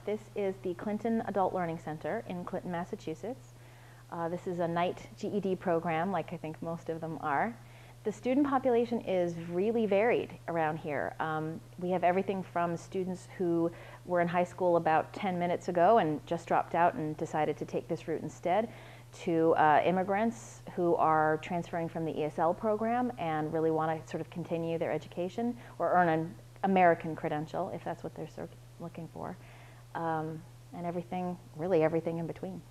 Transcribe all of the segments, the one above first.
This is the Clinton Adult Learning Center in Clinton, Massachusetts. This is a night GED program, like I think most of them are. The student population is really varied around here. We have everything from students who were in high school about 10 minutes ago and just dropped out and decided to take this route instead, to immigrants who are transferring from the ESL program and really want to sort of continue their education or earn an American credential, if that's what they're looking for, and everything, really everything in between.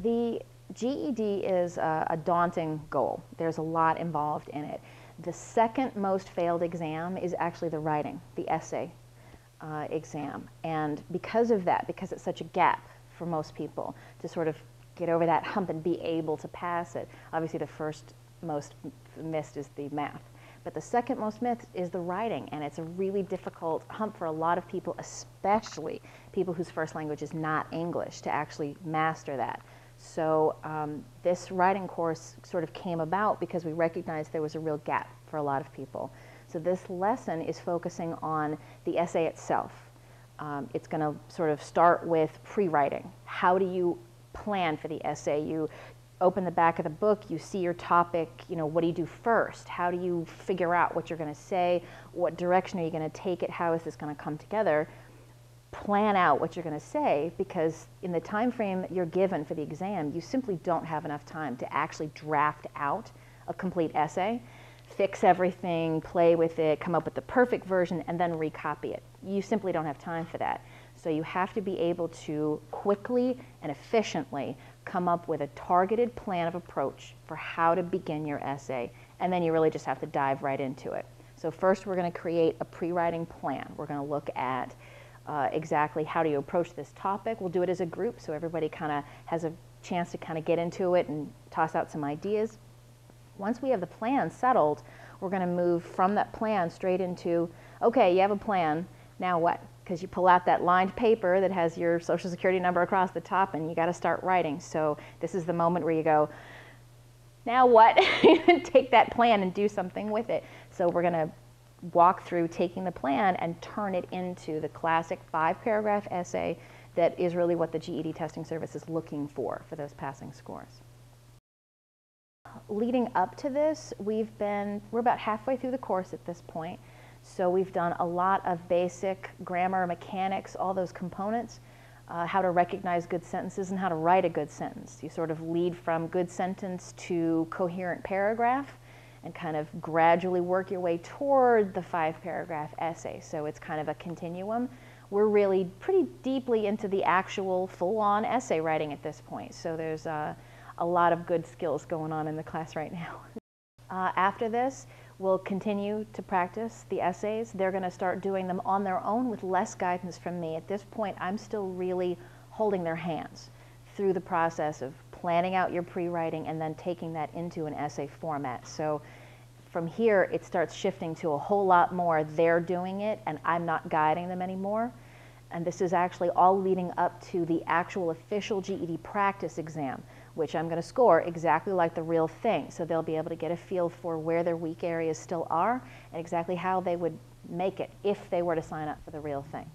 The GED is a daunting goal. There's a lot involved in it. The second most failed exam is actually the writing, the essay exam. And because of that, because it's such a gap for most people to sort of get over that hump and be able to pass it, obviously the first most missed is the math. But the second most missed is the writing, and it's a really difficult hump for a lot of people, especially people whose first language is not English, to actually master that. So this writing course sort of came about because we recognized there was a real gap for a lot of people. So this lesson is focusing on the essay itself. It's going to sort of start with pre-writing. How do you plan for the essay? You open the back of the book, you see your topic, you know, what do you do first? How do you figure out what you're going to say? What direction are you going to take it? How is this going to come together? Plan out what you're going to say, because in the time frame that you're given for the exam, you simply don't have enough time to actually draft out a complete essay, fix everything, play with it, come up with the perfect version, and then recopy it. You simply don't have time for that. So you have to be able to quickly and efficiently come up with a targeted plan of approach for how to begin your essay, and then you really just have to dive right into it. So first we're going to create a pre-writing plan. We're going to look at exactly how do you approach this topic. We'll do it as a group so everybody kind of has a chance to kind of get into it and toss out some ideas. Once we have the plan settled, we're going to move from that plan straight into, okay, you have a plan, now what? Because you pull out that lined paper that has your social security number across the top and you got to start writing. So this is the moment where you go, now what? Take that plan and do something with it. So we're going to walk through taking the plan and turn it into the classic 5-paragraph essay that is really what the GED testing service is looking for those passing scores. Leading up to this, we're about halfway through the course at this point. So we've done a lot of basic grammar, mechanics, all those components, how to recognize good sentences and how to write a good sentence. You sort of lead from good sentence to coherent paragraph and kind of gradually work your way toward the 5-paragraph essay. So it's kind of a continuum. We're really pretty deeply into the actual full-on essay writing at this point. So there's a lot of good skills going on in the class right now. After this, we'll continue to practice the essays. They're going to start doing them on their own with less guidance from me. At this point, I'm still really holding their hands through the process of planning out your pre-writing and then taking that into an essay format. So from here, it starts shifting to a whole lot more they're doing it and I'm not guiding them anymore. And this is actually all leading up to the actual official GED practice exam, which I'm going to score exactly like the real thing. So they'll be able to get a feel for where their weak areas still are and exactly how they would make it if they were to sign up for the real thing.